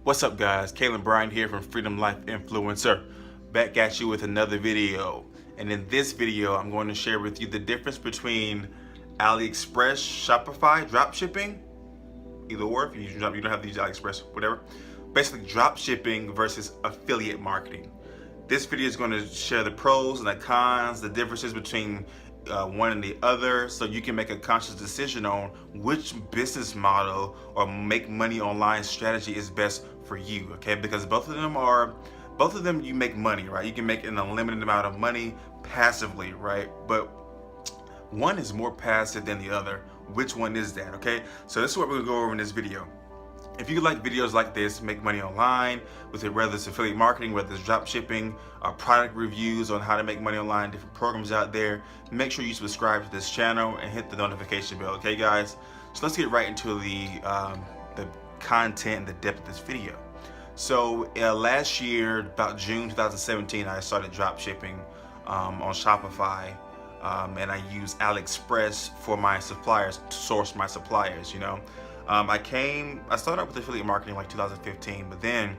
What's up guys, Kalen Bryan here from Freedom Life Influencer, back at you with another video. And in this video, I'm going to share with you the difference between AliExpress, Shopify, dropshipping, either or, if you don't have to use AliExpress, whatever. Basically dropshipping versus affiliate marketing. This video is going to share the pros and the cons, the differences between one and the other, so you can make a conscious decision on which business model or make money online strategy is best for you, okay? Because both of them you make money, right? You can make an unlimited amount of money passively, right? But one is more passive than the other. Which one is that, okay? So this is what we're gonna go over in this video. If you like videos like this, make money online, with it, whether it's affiliate marketing, whether it's drop shipping, product reviews on how to make money online, different programs out there, make sure you subscribe to this channel and hit the notification bell, okay guys? So let's get right into the content and the depth of this video. So last year, about June 2017, I started drop shipping on Shopify, and I use AliExpress for my suppliers, to source my suppliers, you know. I started out with affiliate marketing like 2015, but then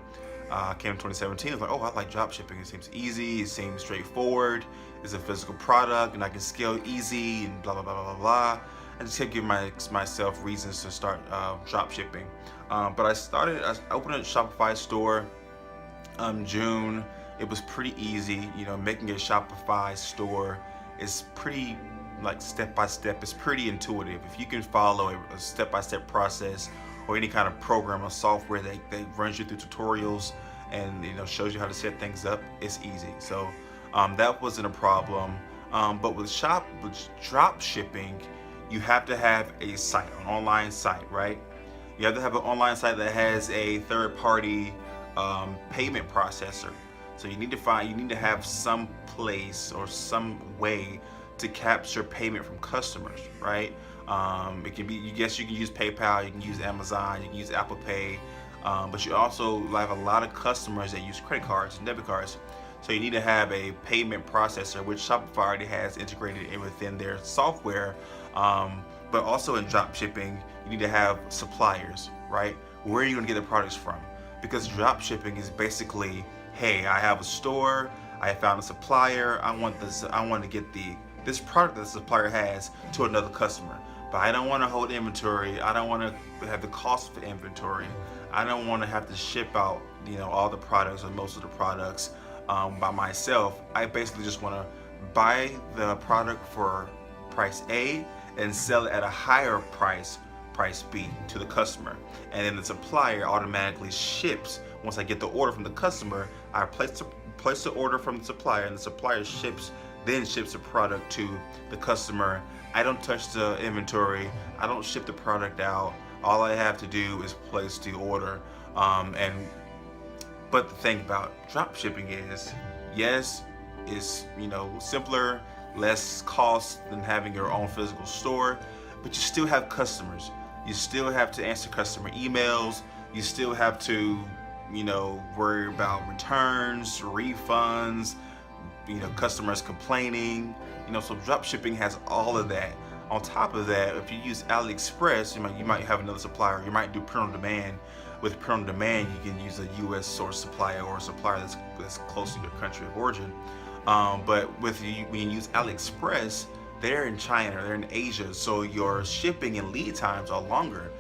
came in 2017. I was like, oh, I like drop shipping. It seems easy, it seems straightforward, it's a physical product, and I can scale easy, and blah, blah, blah, blah, blah, blah. I just kept giving myself reasons to start drop shipping. But I opened a Shopify store June. It was pretty easy, you know, making a Shopify store is pretty, like, step-by-step. It's pretty intuitive. If you can follow a step-by-step process or any kind of program or software that runs you through tutorials and, you know, shows you how to set things up, it's easy. So that wasn't a problem. But with drop shipping, you have to have a site, an online site, right? You have to have an online site that has a third-party payment processor. So you need to have some place or some way to capture payment from customers, right? It can be, you can use PayPal, you can use Amazon, you can use Apple Pay, but you also have a lot of customers that use credit cards and debit cards. So you need to have a payment processor, which Shopify already has integrated in within their software. But also in drop shipping, you need to have suppliers, right? Where are you gonna get the products from? Because drop shipping is basically, hey, I have a store, I found a supplier, I want to get this product that the supplier has to another customer. But I don't want to hold inventory, I don't want to have the cost for inventory, I don't want to have to ship out, you know, all the products or most of the products by myself. I basically just want to buy the product for price A and sell it at a higher price B to the customer, and then the supplier automatically ships. Once I get the order from the customer, I place the order from the supplier, and the supplier ships the product to the customer. I don't touch the inventory, I don't ship the product out. All I have to do is place the order. But the thing about drop shipping is, yes, it's, you know, simpler, less cost than having your own physical store, but you still have customers. You still have to answer customer emails. You still have to, you know, worry about returns, refunds, you know, customers complaining, you know. So drop shipping has all of that. On top of that, if you use AliExpress, you might have another supplier. You might do print on demand. With print on demand, you can use a U.S. source supplier or a supplier that's close to your country of origin. But when you use AliExpress, they're in China, they're in Asia, so your shipping and lead times are longer.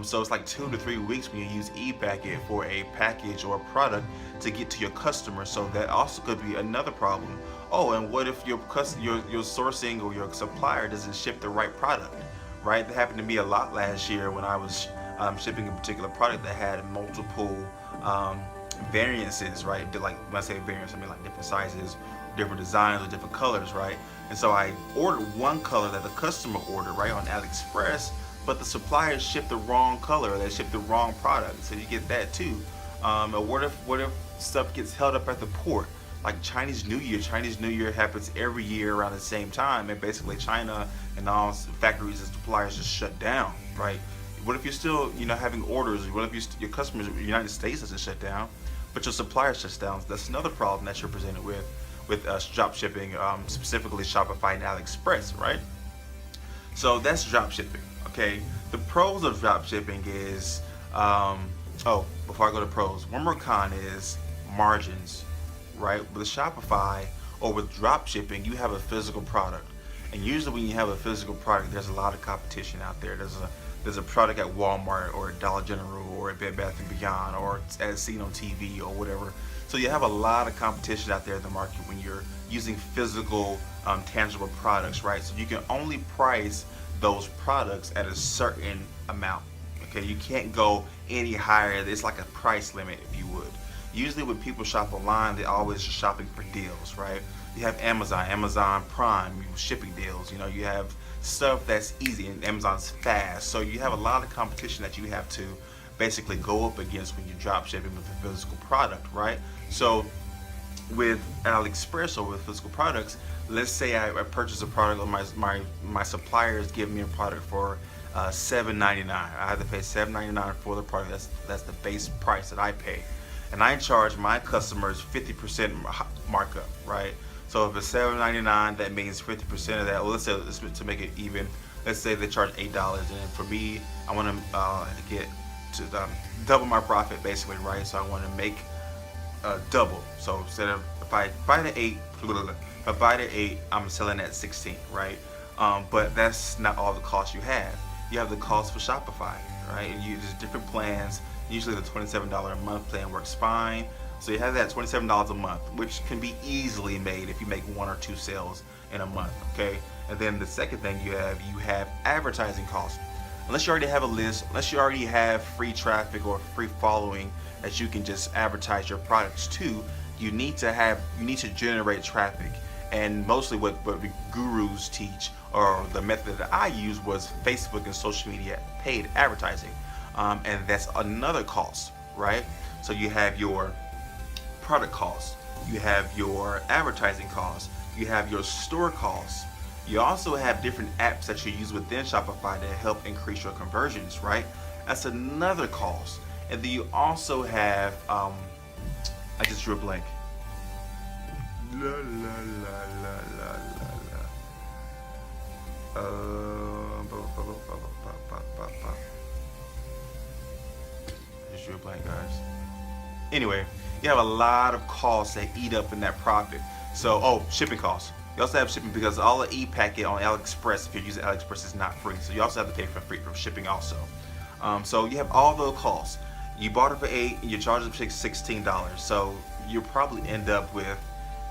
So it's like 2 to 3 weeks when you use ePacket for a package or a product to get to your customer. So that also could be another problem. Oh, and what if your sourcing or your supplier doesn't ship the right product, right? That happened to me a lot last year when I was shipping a particular product that had multiple variances, right? Like, when I say variants, I mean like different sizes, different designs, or different colors, right? And so I ordered one color that the customer ordered, right, on AliExpress, but the supplier shipped the wrong color, they shipped the wrong product. So you get that too. Or what if stuff gets held up at the port? Like Chinese New Year happens every year around the same time, and basically China and all factories and suppliers just shut down, right? What if you're still, you know, having orders? What if your customers in the United States doesn't shut down, but your supplier shuts down? That's another problem that you're presented with drop shipping, specifically Shopify and AliExpress, right? So that's drop shipping, okay? The pros of drop shipping is Oh, before I go to pros, one more con is margins, right? With Shopify or with drop shipping, you have a physical product. And usually when you have a physical product, there's a lot of competition out there. There's a product at Walmart or at Dollar General or at Bed Bath & Beyond or as seen on TV or whatever. So you have a lot of competition out there in the market when you're using physical, tangible products, right? So you can only price those products at a certain amount. Okay, you can't go any higher. It's like a price limit, if you would. Usually when people shop online, they're always shopping for deals, right? You have Amazon Prime, shipping deals. You have stuff that's easy, and Amazon's fast. So you have a lot of competition that you have to basically go up against when you're drop shipping with a physical product, right? So with AliExpress or with physical products, let's say I purchase a product, or my suppliers give me a product for $7.99. I have to pay $7.99 for the product. That's the base price that I pay, and I charge my customers 50% markup, right? So if it's $7.99, that means 50% of that. Well, let's say, to make it even, let's say they charge $8, and for me, I want to get to double my profit, basically, right? So I want to make double. So instead of if I buy the 8, I'm selling at 16, right? But that's not all the costs you have. You have the cost for Shopify, right? There's different plans. Usually the $27 a month plan works fine. So you have that $27 a month, which can be easily made if you make 1 or 2 sales in a month, okay? And then the second thing you have advertising costs. Unless you already have a list, unless you already have free traffic or free following that you can just advertise your products to, you need to generate traffic. And mostly what the gurus teach, or the method that I used, was Facebook and social media paid advertising. And that's another cost, right? So you have your product costs, you have your advertising costs, you have your store costs. You also have different apps that you use within Shopify to help increase your conversions, right? That's another cost. And then you also have, I just drew a blank. La la la la la la la. Just drew a blank, guys. Anyway, you have a lot of costs that eat up in that profit. So, shipping costs. You also have shipping because all the e-packet on AliExpress, if you're using AliExpress, is not free. So you also have to pay for shipping also. So you have all those costs. You bought it for $8 and you charge them $16. So you'll probably end up with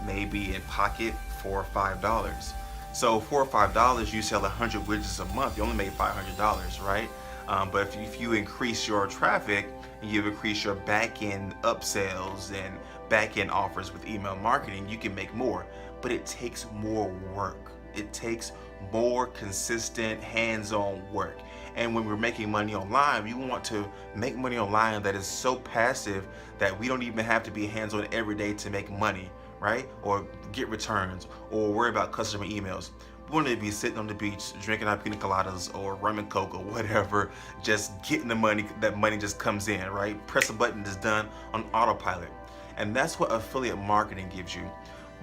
maybe in pocket $4 or $5. So $4 or $5, you sell 100 widgets a month. You only made $500, right? But if you increase your traffic and you increase your back-end upsells and back-end offers with email marketing, you can make more. But it takes more work. It takes more consistent hands-on work. And when we're making money online, we want to make money online that is so passive that we don't even have to be hands-on every day to make money, right? Or get returns or worry about customer emails. We want to be sitting on the beach, drinking our pina coladas or rum and coke or whatever, just getting the money. That money just comes in, right? Press a button, it's done on autopilot. And that's what affiliate marketing gives you.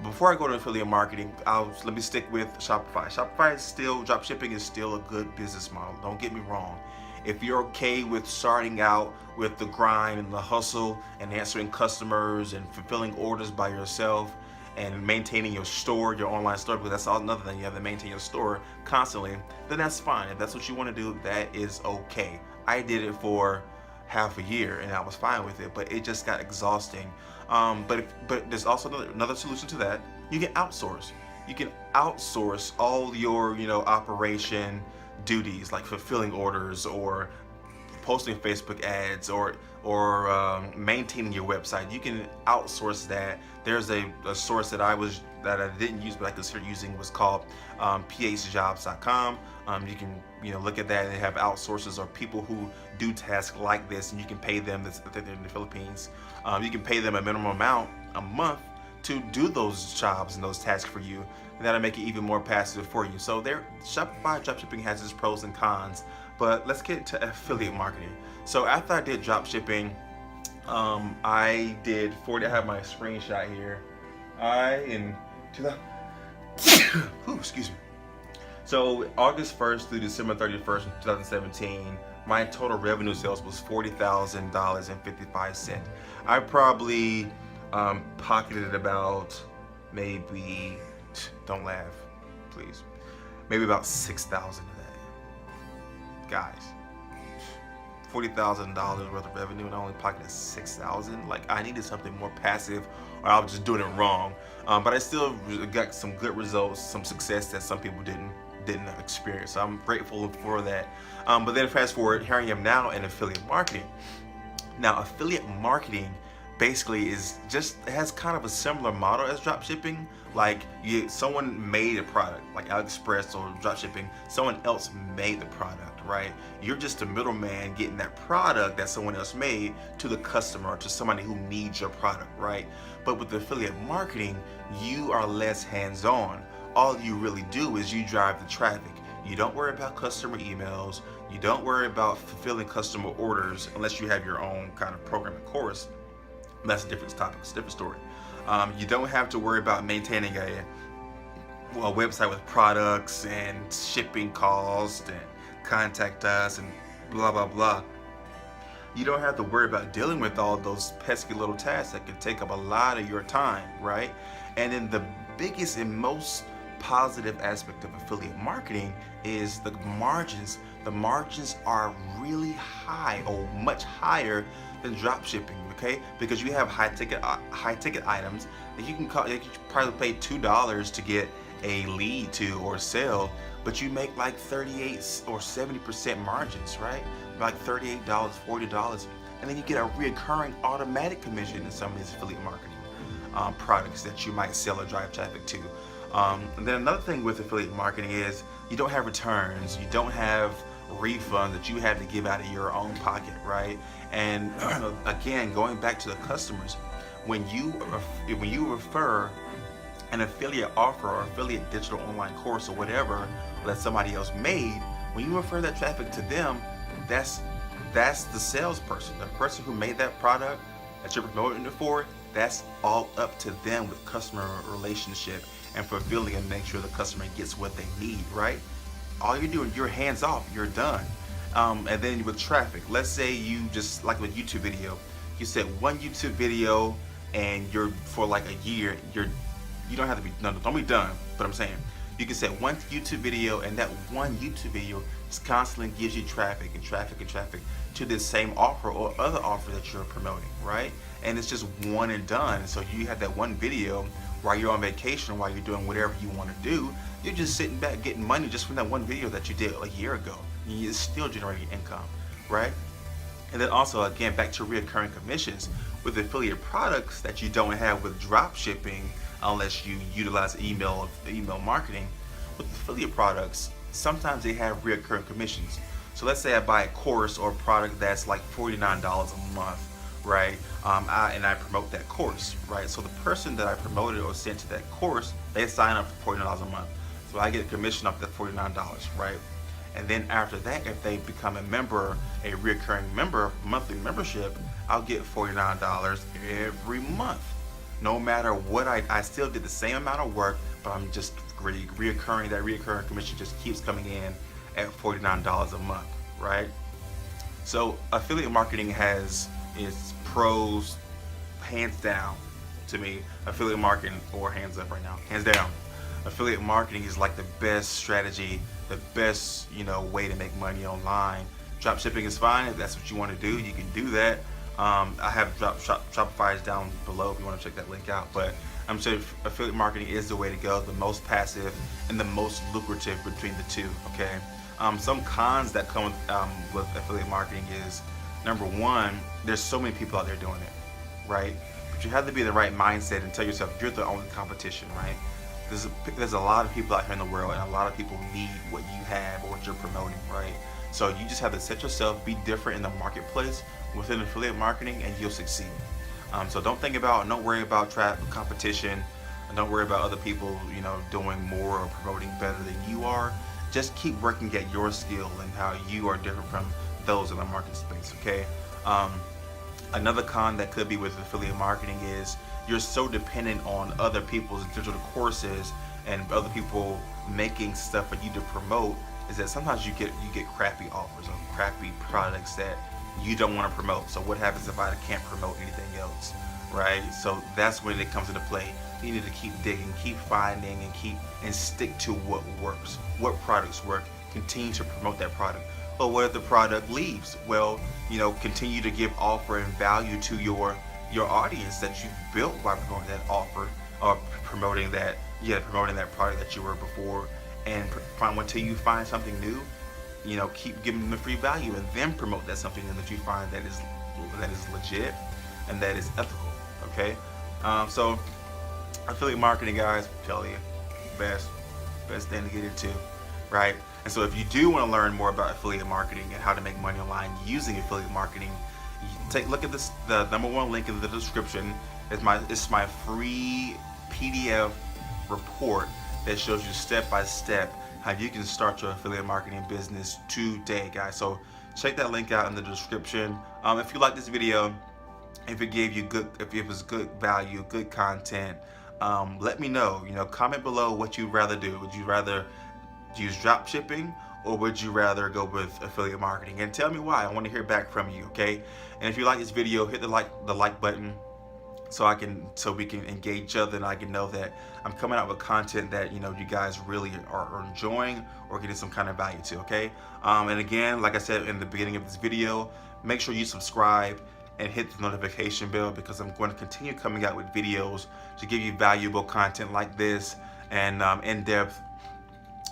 Before I go to affiliate marketing, let me stick with Shopify. Dropshipping is still a good business model. Don't get me wrong. If you're okay with starting out with the grind and the hustle and answering customers and fulfilling orders by yourself and maintaining your store, your online store, because that's another thing, you have to maintain your store constantly, then that's fine. If that's what you want to do, that is okay. I did it for half a year and I was fine with it, but it just got exhausting. But there's also another solution to that. You can outsource. You can outsource all your operation duties, like fulfilling orders or posting Facebook ads or maintaining your website. You can outsource that. There's a source that I didn't use but I consider using, was called phjobs.com. You can look at that. They have outsourcers or people who do tasks like this, and you can pay them. They're in the Philippines. You can pay them a minimum amount a month to do those jobs and those tasks for you, and that'll make it even more passive for you. So Shopify dropshipping has its pros and cons, but let's get to affiliate marketing. So after I did dropshipping, I did 40. I have my screenshot here. Excuse me. So August 1st through December 31st, 2017, my total revenue sales was $40,000.55. I probably pocketed about maybe, don't laugh, please, maybe about 6,000 of that. Guys, $40,000 worth of revenue and I only pocketed 6,000. Like, I needed something more passive, or I was just doing it wrong. But I still got some good results, some success that some people didn't experience. So I'm grateful for that. But then fast forward, here I am now in affiliate marketing. Now, affiliate marketing basically has kind of a similar model as dropshipping. Like, someone made a product, like AliExpress or dropshipping, someone else made the product, right? You're just a middleman getting that product that someone else made to the customer, or to somebody who needs your product, right? But with affiliate marketing, you are less hands-on. All you really do is you drive the traffic. You don't worry about customer emails. You don't worry about fulfilling customer orders unless you have your own kind of programming course. That's a different topic, it's a different story. You don't have to worry about maintaining a website with products and shipping costs and contact us and blah, blah, blah. You don't have to worry about dealing with all those pesky little tasks that can take up a lot of your time, right? And then the biggest and most positive aspect of affiliate marketing is the margins. The margins are really high, or much higher than drop shipping, okay? Because you have high ticket items that you can probably pay $2 to get a lead to or sell, but you make like 38 or 70% margins, right? Like $38, $40, and then you get a reoccurring automatic commission in some of these affiliate marketing products that you might sell or drive traffic to. And then another thing with affiliate marketing is you don't have returns, you don't have refunds that you have to give out of your own pocket, right? And again, going back to the customers, when you refer an affiliate offer or affiliate digital online course or whatever that somebody else made, when you refer that traffic to them, that's the salesperson, the person who made that product that you're promoting it for. That's all up to them with customer relationship and fulfilling and make sure the customer gets what they need, right? All you're doing, you're hands off, you're done. And then with traffic, let's say you just, like with YouTube video, you set one YouTube video and you're for like a year, you don't have to be, no, don't be done, but I'm saying, you can set one YouTube video and that one YouTube video just constantly gives you traffic and traffic and traffic to this same offer or other offer that you're promoting, right? And it's just one and done. So you have that one video while you're on vacation, while you're doing whatever you want to do, you're just sitting back getting money just from that one video that you did a year ago. You're still generating income, right? And then also, again, back to recurring commissions with affiliate products that you don't have with drop shipping unless you utilize email marketing. With affiliate products, sometimes they have recurring commissions. So let's say I buy a course or a product that's like $49 a month, right? And I promote that course, right? So the person that I promoted or sent to that course, they sign up for $49 a month. So I get a commission off that $49, right? And then after that, if they become a member, a recurring member, monthly membership, I'll get $49 every month. No matter what, I still did the same amount of work, but I'm just reoccurring. That reoccurring commission just keeps coming in at $49 a month, right? So affiliate marketing has its pros, hands down. To me, affiliate marketing, or hands up right now, hands down. Affiliate marketing is like the best strategy, the best, way to make money online. Drop shipping is fine. If that's what you want to do, you can do that. I have Shopify down below if you want to check that link out. But I'm sure affiliate marketing is the way to go, the most passive and the most lucrative between the two. Okay. Some cons that come with affiliate marketing is, number one, there's so many people out there doing it, right? But you have to be in the right mindset and tell yourself you're the only competition, right? There's a lot of people out here in the world, and a lot of people need what you have or what you're promoting, right? So you just have to set yourself, be different in the marketplace within affiliate marketing, and you'll succeed. So don't worry about competition, and don't worry about other people, doing more or promoting better than you are. Just keep working at your skill and how you are different from those in the market space, okay? Another con that could be with affiliate marketing is you're so dependent on other people's digital courses and other people making stuff for you to promote. is that sometimes you get crappy offers or crappy products that you don't want to promote. So what happens if I can't promote anything else, right? So that's when it comes into play. You need to keep digging, keep finding, and stick to what works, what products work. Continue to promote that product. But what if the product leaves? Well, continue to give offer and value to your audience that you've built by promoting that offer or promoting that product that you were before, and until you find something new. Keep giving them the free value, and then promote that something that you find that is legit and that is ethical. Okay, so affiliate marketing, guys, I'm telling you, best thing to get into, right? And so if you do want to learn more about affiliate marketing and how to make money online using affiliate marketing, take a look at this. The number one link in the description is my free PDF report that shows you step by step how you can start your affiliate marketing business today, guys. So check that link out in the description. If you like this video, if it gave you if it was good value, good content, let me know. Comment below what you'd rather do. Would you rather use drop shipping, or would you rather go with affiliate marketing? And tell me why. I want to hear back from you, okay? And if you like this video, hit the like button so we can engage each other, and I can know that I'm coming out with content that you guys really are enjoying or getting some kind of value to, okay? And again, like I said in the beginning of this video, make sure you subscribe and hit the notification bell, because I'm going to continue coming out with videos to give you valuable content like this, and in-depth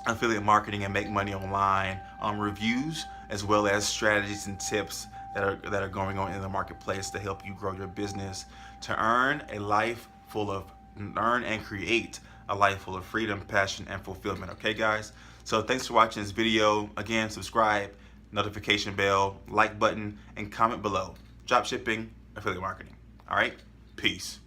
affiliate marketing and make money online reviews, as well as strategies and tips that are going on in the marketplace to help you grow your business, to earn and create a life full of freedom, passion, and fulfillment. Okay, guys? So thanks for watching this video. Again, subscribe, notification bell, like button, and comment below. Drop shipping, affiliate marketing. All right? Peace.